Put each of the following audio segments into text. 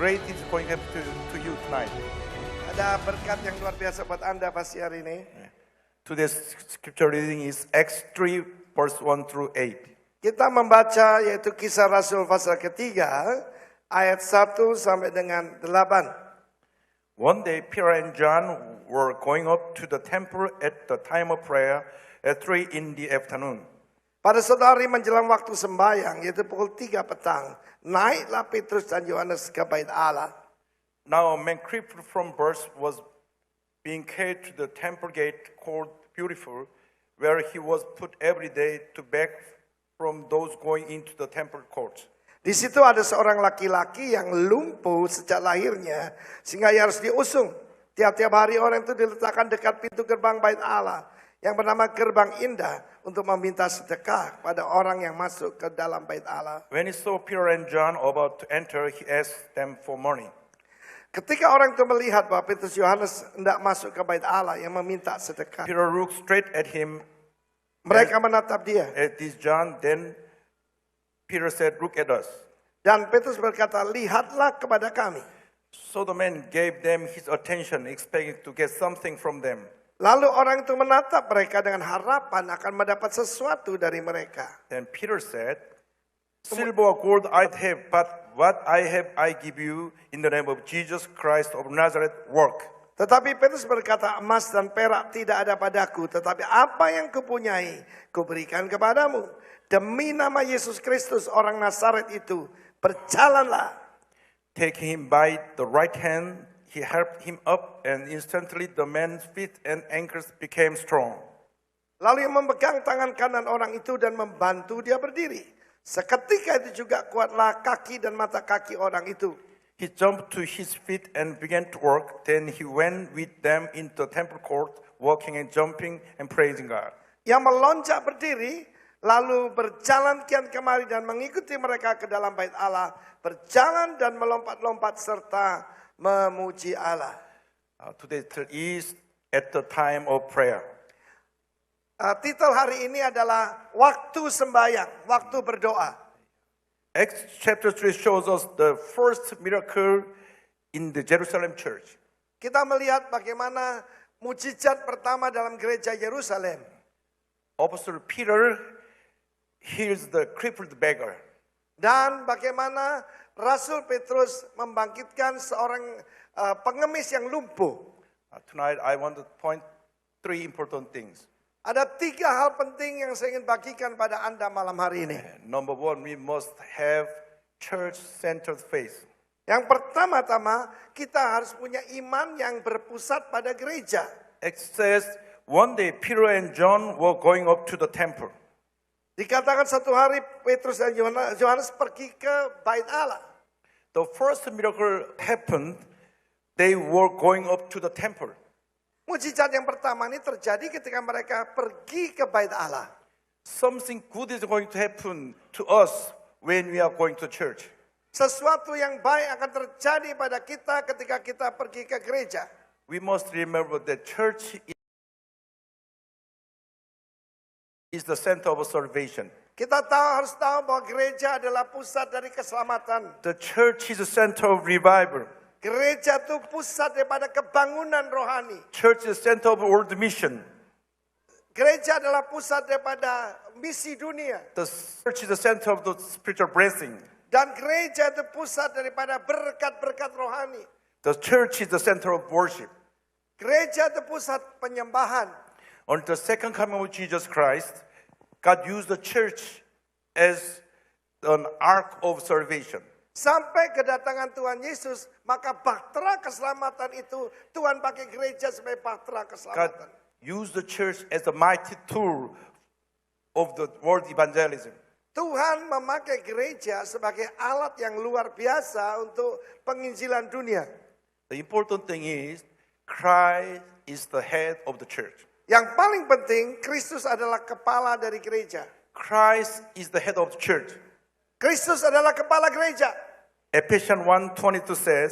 great things going to happen to you tonight. Ada berkat yang luar biasa buat Anda pasti hari ini. Today's scripture reading is Acts 3 verse 1 through 8. Kita membaca yaitu Kisah Rasul pasal ketiga ayat 1 sampai dengan 8. One day Peter and John were going up to the temple at the time of prayer at 3 in the afternoon. Pada suatu hari menjelang waktu sembahyang yaitu pukul 3 petang, naiklah Petrus dan Yohanes ke bait Allah. Now a man crippled from birth was being carried to the temple gate called Beautiful, where he was put every day to beg from those going into the temple court. Di situ ada seorang laki-laki yang lumpuh sejak lahirnya sehingga ia harus diusung. Tiap-tiap hari orang itu diletakkan dekat pintu gerbang bait Allah yang bernama Gerbang Indah untuk meminta sedekah pada orang yang masuk ke dalam bait Allah. When he saw Peter and John about to enter, he asked them for money. Ketika orang itu melihat bahwa Petrus Yohanes hendak masuk ke bait Allah yang meminta sedekah, Peter looked straight at him, mereka menatap dia. at this John. Then Peter said, "Look at us." Dan Petrus berkata, lihatlah kepada kami. So the man gave them his attention, expecting to get something from them. Lalu orang itu menatap mereka dengan harapan akan mendapat sesuatu dari mereka. Then Peter said, "Silver or gold I have, but what I have I give you in the name of Jesus Christ of Nazareth, work." Tetapi Petrus berkata, emas dan perak tidak ada padaku, tetapi apa yang kupunyai, kuberikan kepadamu. Demi nama Yesus Kristus orang Nazaret itu, berjalanlah. Taking him by the right hand, he helped him up, and instantly the man's feet and ankles became strong. Lalu ia memegang tangan kanan orang itu dan membantu dia berdiri. Seketika itu juga kuatlah kaki dan mata kaki orang itu. He jumped to his feet and began to work. Then he went with them into the temple court, walking and jumping and praising God. Ia melonjak berdiri, lalu berjalan kian kemari dan mengikuti mereka ke dalam bait Allah. Berjalan dan melompat-lompat serta memuji Allah. Today is at the time of prayer. Titel hari ini adalah waktu sembahyang, waktu berdoa. Acts chapter 3 shows us the first miracle in the Jerusalem church. Kita melihat bagaimana mujizat pertama dalam gereja Yerusalem. Apostle Peter heals the crippled beggar. Dan bagaimana Rasul Petrus membangkitkan seorang pengemis yang lumpuh. Tonight I want to point 3 important things. Ada 3 hal penting yang saya ingin bagikan pada Anda malam hari ini. Number 1, we must have church-centered faith. Yang pertama-tama, kita harus punya iman yang berpusat pada gereja. It says, one day Peter and John were going up to the temple. Dikatakan satu hari Petrus dan Yohanes pergi ke bait Allah. The first miracle happened, they were going up to the temple. Mujizat yang pertama ini terjadi ketika mereka pergi ke bait Allah. Something good is going to happen to us when we are going to church. Sesuatu yang baik akan terjadi pada kita ketika kita pergi ke gereja. We must remember that church is the center of salvation. Kita harus tahu bahwa gereja adalah pusat dari keselamatan. The church is the center of revival. Gereja itu pusat daripada kebangunan rohani. Church is the center of world mission. Gereja adalah pusat daripada misi dunia. The church is the center of the spiritual blessing. Dan gereja itu pusat daripada berkat-berkat rohani. The church is the center of worship. Gereja itu pusat penyembahan. On the second coming of Jesus Christ, God used the church as an ark of salvation. Sampai kedatangan Tuhan Yesus, maka bahtera keselamatan itu Tuhan pakai gereja sebagai bahtera God keselamatan. used the church as a mighty tool of the world evangelism. Tuhan memakai gereja sebagai alat yang luar biasa untuk penginjilan dunia. The important thing is, Christ is the head of the church. Yang paling penting, Kristus adalah kepala dari gereja. Christ is the head of the church. Kristus adalah kepala gereja. Ephesians 1:22 says,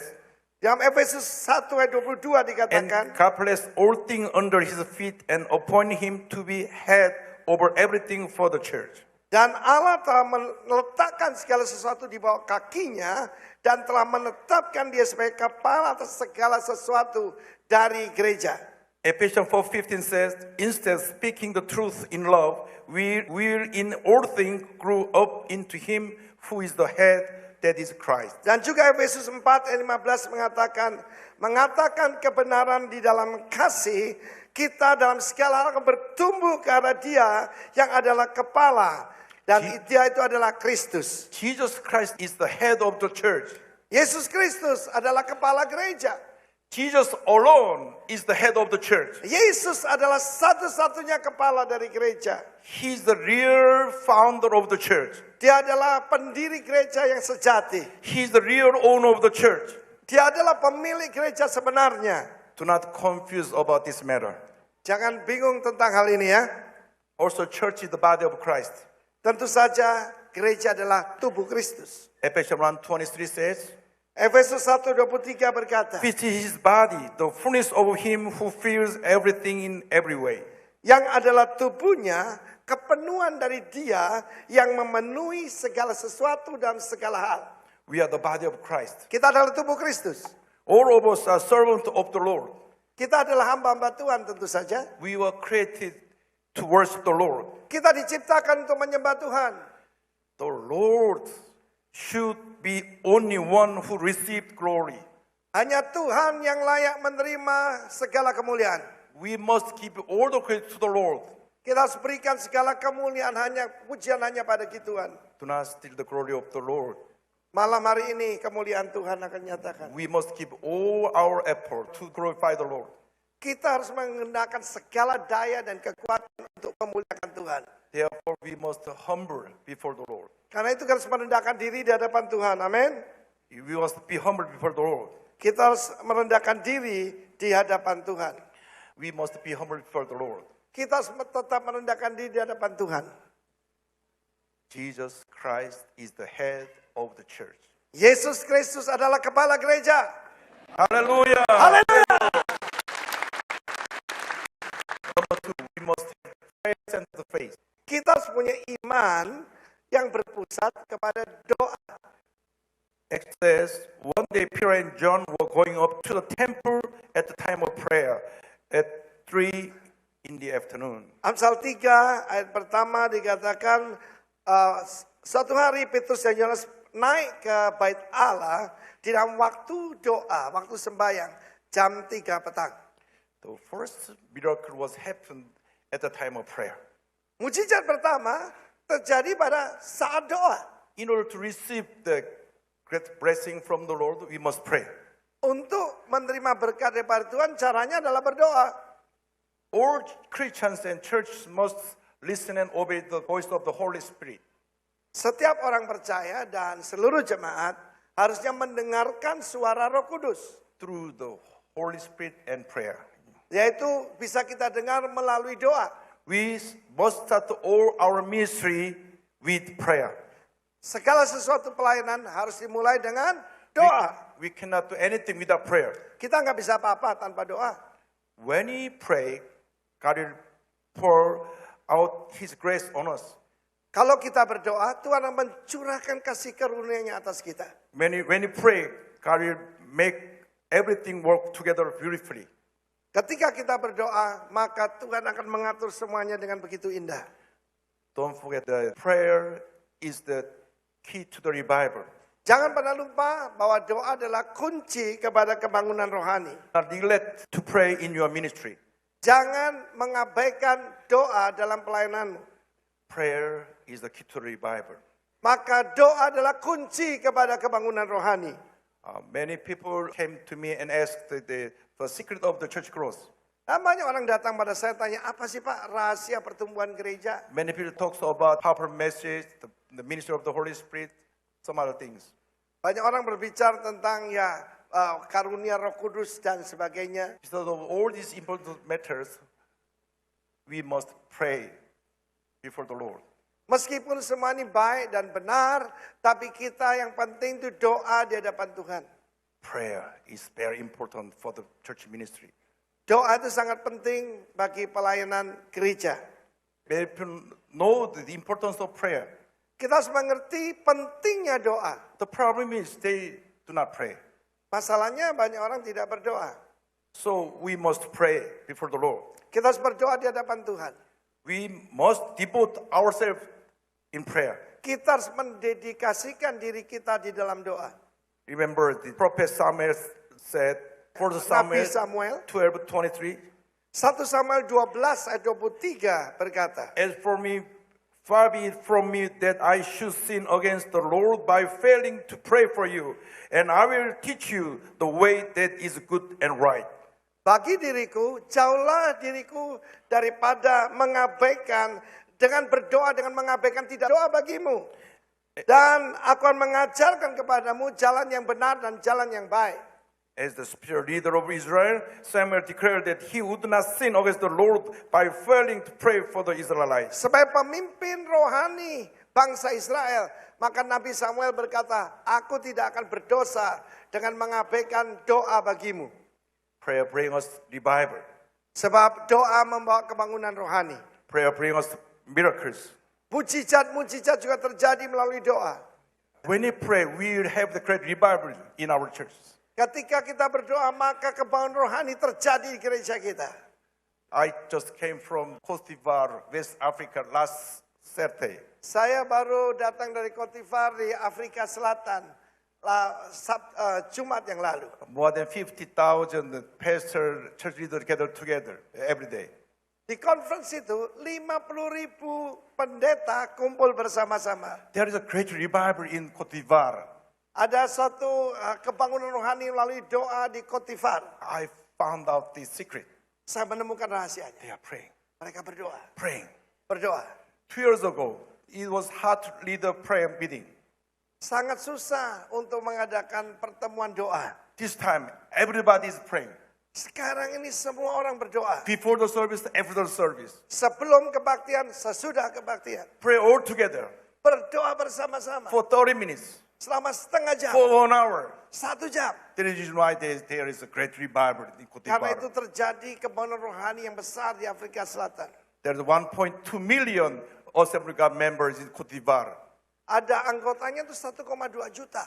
Dalam Efesus 1 ayat 22 and dikatakan, God placed all things under his feet and appointed him to be head over everything for the church. Dan Allah telah meletakkan segala sesuatu di bawah kakinya dan telah menetapkan dia sebagai kepala atas segala sesuatu dari gereja. Ephesians 4:15 says, instead speaking the truth in love, we will in all things grow up into him who is the head, that is Christ. Dan juga Efesus 4 ayat 15 mengatakan kebenaran di dalam kasih, kita dalam segala hal akan bertumbuh ke arah dia yang adalah kepala. Dan dia itu adalah Kristus. Jesus Christ is the head of the church. Yesus Kristus adalah kepala gereja. Jesus alone is the head of the church. Yesus adalah satu-satunya kepala dari gereja. He's the real founder of the church. Dia adalah pendiri gereja yang sejati. He's the real owner of the church. Dia adalah pemilik gereja sebenarnya. Do not confuse about this matter. Jangan bingung tentang hal ini ya. Also, church is the body of Christ. Tentu saja gereja adalah tubuh Kristus. Ephesians 1:23 says, Efesus 1:23 berkata, which is his body, the fullness of him who fills everything in every way. yang adalah tubuhnya, kepenuhan dari dia yang memenuhi segala sesuatu dan segala hal. We are the body of Christ. Kita adalah tubuh Kristus. All of us are servants of the Lord. Kita adalah hamba-hamba Tuhan tentu saja. We were created to worship the Lord. Kita diciptakan untuk menyembah Tuhan. The Lord should be only one who received glory. Hanya Tuhan yang layak menerima segala kemuliaan. We must give all the credit to the Lord. Kita harus berikan segala kemuliaan pujian hanya pada Tuhan. Do not steal the glory of the Lord. Malam hari ini kemuliaan Tuhan akan nyatakan. We must give all our effort to glorify the Lord. Kita harus menggunakan segala daya dan kekuatan untuk memuliakan Tuhan. Therefore, we must humble before the Lord. Karena itu kita harus merendahkan diri di hadapan Tuhan. Amin. We must be humble before the Lord. Kita harus merendahkan diri di hadapan Tuhan. We must be humble before the Lord. Kita harus tetap merendahkan diri di hadapan Tuhan. Jesus Christ is the head of the church. Yesus Kristus adalah kepala gereja. Hallelujah. Haleluya. Number two, we must have faith and the faith. Kita harus punya iman yang berpusat kepada doa. It says, one day Peter and John were going up to the temple at the time of prayer at 3 in the afternoon. Amsal 3 ayat pertama dikatakan suatu hari Petrus dan Yohanes naik ke bait Allah di dalam waktu doa, waktu sembahyang jam 3 petang. The first miracle was happened at the time of prayer. Mujizat pertama terjadi pada saat doa. In order to receive the great blessing from the Lord, we must pray. Untuk menerima berkat daripada Tuhan, caranya adalah berdoa. All Christians and churches must listen and obey the voice of the Holy Spirit. Setiap orang percaya dan seluruh jemaat harusnya mendengarkan suara Roh Kudus. Through the Holy Spirit and prayer. Yaitu bisa kita dengar melalui doa. We must start all our ministry with prayer. Segala sesuatu pelayanan harus dimulai dengan doa. We cannot do anything without prayer. Kita nggak bisa apa-apa tanpa doa. When we pray, God will pour out His grace on us. Kalau kita berdoa, Tuhan akan mencurahkan kasih karunia-Nya atas kita. When we pray, God will make everything work together beautifully. Ketika kita berdoa, maka Tuhan akan mengatur semuanya dengan begitu indah. Don't forget that prayer is the key to the revival. Jangan pernah lupa bahwa doa adalah kunci kepada kebangunan rohani. Not neglect to pray in your ministry. Jangan mengabaikan doa dalam pelayananmu. Prayer is the key to the revival. Maka doa adalah kunci kepada kebangunan rohani. Many people came to me and asked the secret of the church growth. Nah, banyak orang datang pada saya tanya, apa sih Pak rahasia pertumbuhan gereja? Many people talk about powerful message, the ministry of the Holy Spirit, some other things. Banyak orang berbicara tentang karunia Roh Kudus dan sebagainya. Because of all these important matters, we must pray before the Lord. Meskipun semua ini baik dan benar, tapi kita yang penting itu doa di hadapan Tuhan. Prayer is very important for the church ministry. Doa itu sangat penting bagi pelayanan gereja. Many people know the importance of prayer. Kita harus mengerti pentingnya doa. The problem is they do not pray. Masalahnya banyak orang tidak berdoa. So we must pray before the Lord. Kita harus berdoa di hadapan Tuhan. We must devote ourselves in prayer. Kita harus mendedikasikan diri kita di dalam doa. Remember, the prophet Samuel said, for the Nabi Samuel Samuel 12:23, 1 Samuel 12 ayat 23 berkata, as for me, far be it from me that I should sin against the Lord by failing to pray for you, and I will teach you the way that is good and right. bagi diriku, jauhlah diriku daripada mengabaikan dengan berdoa, dengan mengabaikan tidak doa bagimu. Dan aku akan mengajarkan kepadamu jalan yang benar dan jalan yang baik. As the spiritual leader of Israel, Samuel declared that he would not sin against the Lord by failing to pray for the Israelites. Sebagai pemimpin rohani bangsa Israel, maka Nabi Samuel berkata, aku tidak akan berdosa dengan mengabaikan doa bagimu. Prayer brings us revival. Sebab doa membawa kebangunan rohani. Prayer brings us miracles. Mujizat-mujizat juga terjadi melalui doa. When we pray, we will have the great revival in our churches. Ketika kita berdoa, maka kebangunan rohani terjadi di gereja kita. I just came from Cote d'Ivoire, West Africa last Saturday. Saya baru datang dari Cote d'Ivoire di Afrika Selatan Jumat yang lalu. More than 50,000 pastor church leaders gather together every day. Di conference itu 50.000 pendeta kumpul bersama-sama. There is a great revival in Cote d'Ivoire. Ada suatu kebangunan rohani melalui doa di Cote d'Ivoire. I found out the secret. Saya menemukan rahasianya. They are praying, Mereka berdoa. praying. Berdoa. 2 years ago, it was hard to lead a prayer meeting. Sangat susah untuk mengadakan pertemuan doa. This time, everybody is praying. Sekarang ini semua orang berdoa. Before the service, after the service. Sebelum kebaktian, sesudah kebaktian. Pray all together Berdoa bersama-sama. for 30 minutes, Selama setengah jam. for 1 hour. 1 jam. That is why there is a great revival in Cote Karena itu d'Ivoire. terjadi kebangunan rohani yang besar di Afrika Selatan. There are 1.2 million Assembly God members in Cote d'Ivoire. Ada anggotanya itu 1,2 juta.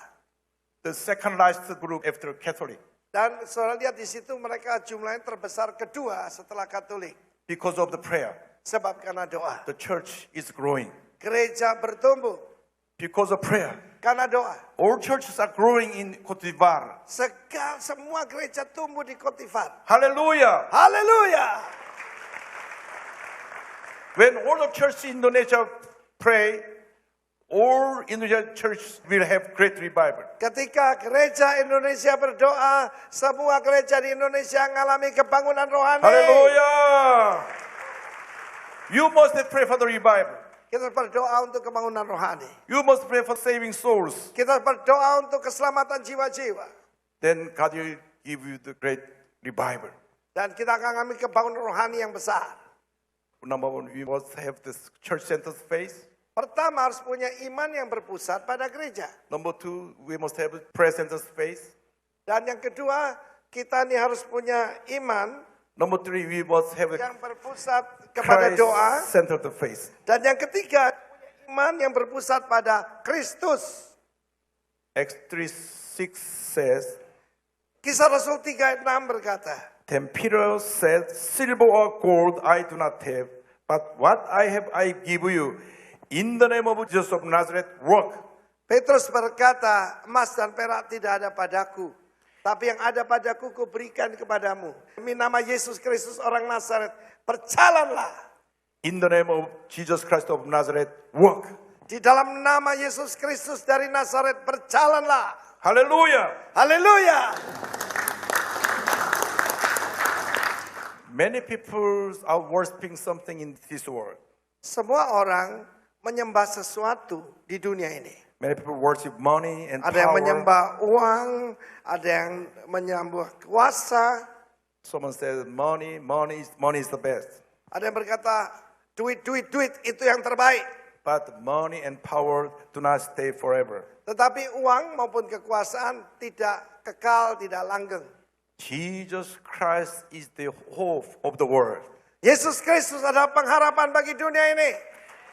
The second largest group after Catholic. Dan saudara lihat di situ mereka jumlahnya terbesar kedua setelah Katolik. Because of the prayer, Sebab karena doa. the church is growing. Gereja bertumbuh Because of prayer, karena doa. all churches are growing in Cote d'Ivoire. Semua gereja tumbuh di Cote d'Ivoire. Hallelujah! Haleluya. When all the churches in Indonesia pray, all Indonesian churches will have great revival. Ketika gereja Indonesia berdoa, semua gereja di Indonesia mengalami kebangunan rohani. Hallelujah! You must pray for the revival. Kita berdoa untuk kebangunan rohani. You must pray for saving souls. Kita berdoa untuk keselamatan jiwa-jiwa. Then God will give you the great revival. Dan kita akan mengalami kebangunan rohani yang besar. Number one, we must have this church-centered faith. Pertama harus punya iman yang berpusat pada gereja. Number two, we must have a prayer-centered faith. Dan yang kedua, kita ini harus punya iman Number three, we must have a yang berpusat kepada doa. Christ-centered faith. Dan yang ketiga, iman yang berpusat pada Kristus. Acts 3:6 says, Kisah Rasul 3 ayat 6 berkata, Then Peter said, Silver or gold I do not have, but what I have I give you. In the name of Jesus of Nazareth, walk. Petrus berkata, emas dan perak tidak ada padaku, tapi yang ada padaku kuberikan kepadamu. Demi nama Yesus Kristus orang Nazaret, berjalanlah. In the name of Jesus Christ of Nazareth, walk. Di dalam nama Yesus Kristus dari Nazaret, berjalanlah. Hallelujah. Haleluya. Many people are worshiping something in this world. Semua orang menyembah sesuatu di dunia ini. Many people worship money and Ada yang power. menyembah uang, ada yang menyembah kuasa, Someone says money is the best. ada yang berkata duit itu yang terbaik. But money and power do not stay forever. Tetapi uang maupun kekuasaan tidak kekal, tidak langgeng. Jesus Christ is the hope of the world. Yesus Kristus adalah pengharapan bagi dunia ini.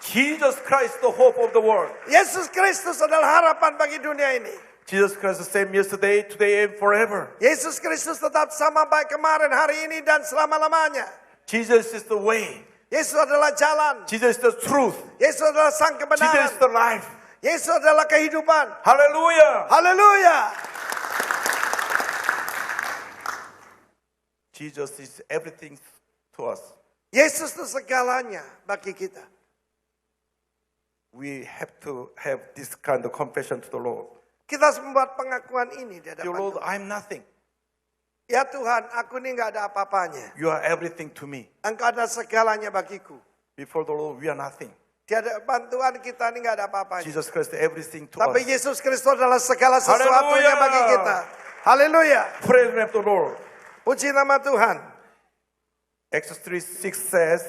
Jesus Christ, the hope of the world. Yesus Kristus adalah harapan bagi dunia ini. Jesus Christ, the same yesterday, today, and forever. Yesus Kristus tetap sama baik kemarin, hari ini, dan selama-lamanya. Jesus is the way. Yesus adalah jalan. Jesus is the truth. Yesus adalah sang Jesus kebenaran. is the life. Yesus adalah kehidupan. Hallelujah. Haleluya. Jesus is everything to us. Yesus itu segalanya bagi kita. We have to have this kind of confession to the Lord. Kita harus membuat pengakuan ini di Dear hadapan Lord, Tuhan. I'm nothing. Ya Tuhan, aku ini nggak ada apa-apanya. You are everything to me. Engkau adalah segalanya bagiku. Before the Lord, we are nothing. Di hadapan Tuhan kita ini nggak ada apa-apanya. Jesus Christ, everything to Tapi us. Yesus Kristus adalah segala sesuatunya Haleluya. bagi kita. Haleluya. Praise the name of the Lord. Puji nama Tuhan. Exodus 3:6 says,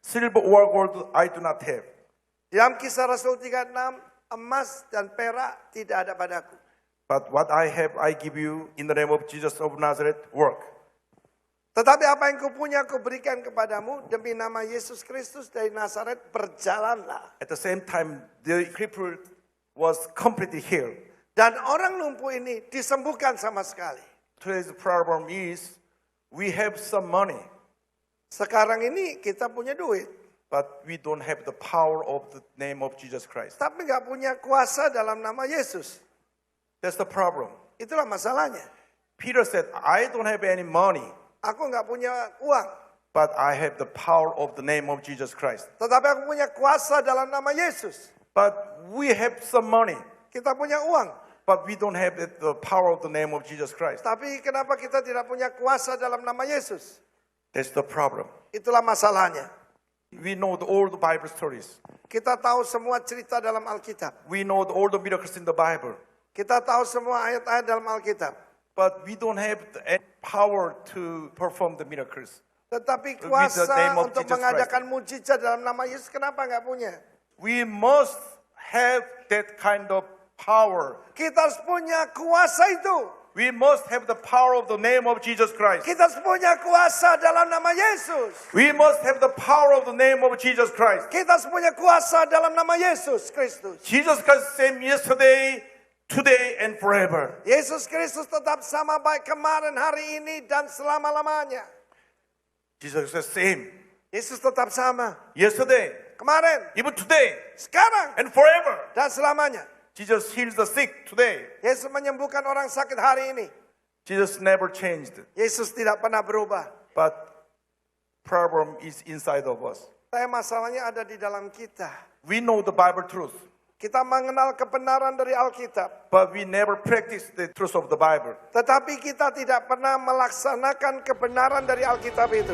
silver or gold I do not have, Dalam Kisah Rasul 36, emas dan perak tidak ada padaku. but what I have I give you in the name of Jesus of Nazareth, work. Tetapi apa yang kupunya kuberikan kepadamu demi nama Yesus Kristus dari Nazaret, berjalanlah. At the same time, the cripple was completely healed. Dan orang lumpuh ini disembuhkan sama sekali. Today's problem is we have some money, Sekarang ini kita punya duit, but we don't have the power of the name of Jesus Christ. tapi nggak punya kuasa dalam nama Yesus. That's the problem. Itulah masalahnya. Peter said, I don't have any money, Aku nggak punya uang, but I have the power of the name of Jesus Christ. tetapi aku punya kuasa dalam nama Yesus. But we have some money, Kita punya uang, but we don't have the power of the name of Jesus Christ. tapi kenapa kita tidak punya kuasa dalam nama Yesus? That's the problem. Itulah masalahnya. We know all the Bible stories. Kita tahu semua cerita dalam Alkitab. We know all the miracles in the Bible. Kita tahu semua ayat-ayat dalam Alkitab. But we don't have the power to perform the miracles. Tetapi the kuasa name of untuk Jesus mengadakan mujizat dalam nama Yesus, kenapa nggak punya? We must have that kind of power. Kita harus punya kuasa itu. We must have the power of the name of Jesus Christ. Kita harus punya kuasa dalam nama Yesus. We must have the power of the name of Jesus Christ. Kita harus punya kuasa dalam nama Yesus Kristus. Jesus Christ same yesterday, today, and forever. Yesus Kristus tetap sama baik kemarin, hari ini, dan selama-lamanya. Jesus Christ same Yesus tetap sama. yesterday, Kemarin, even today, sekarang, and forever. dan selamanya. Jesus heals the sick today. Yesus menyembuhkan orang sakit hari ini. Jesus never changed. Yesus tidak pernah berubah. But problem is inside of us. Tapi masalahnya ada di dalam kita. We know the Bible truth, Kita mengenal kebenaran dari Alkitab. but we never practice the truth of the Bible. Tetapi kita tidak pernah melaksanakan kebenaran dari Alkitab itu.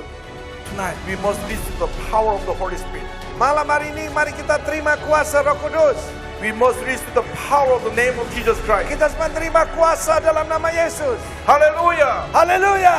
Tonight, we must listen to the power of the Holy Spirit. Malam hari ini mari kita terima kuasa Roh Kudus. We must listen to the power of the name of Jesus Christ. Kita semua terima kuasa dalam nama Yesus. Hallelujah! Haleluya.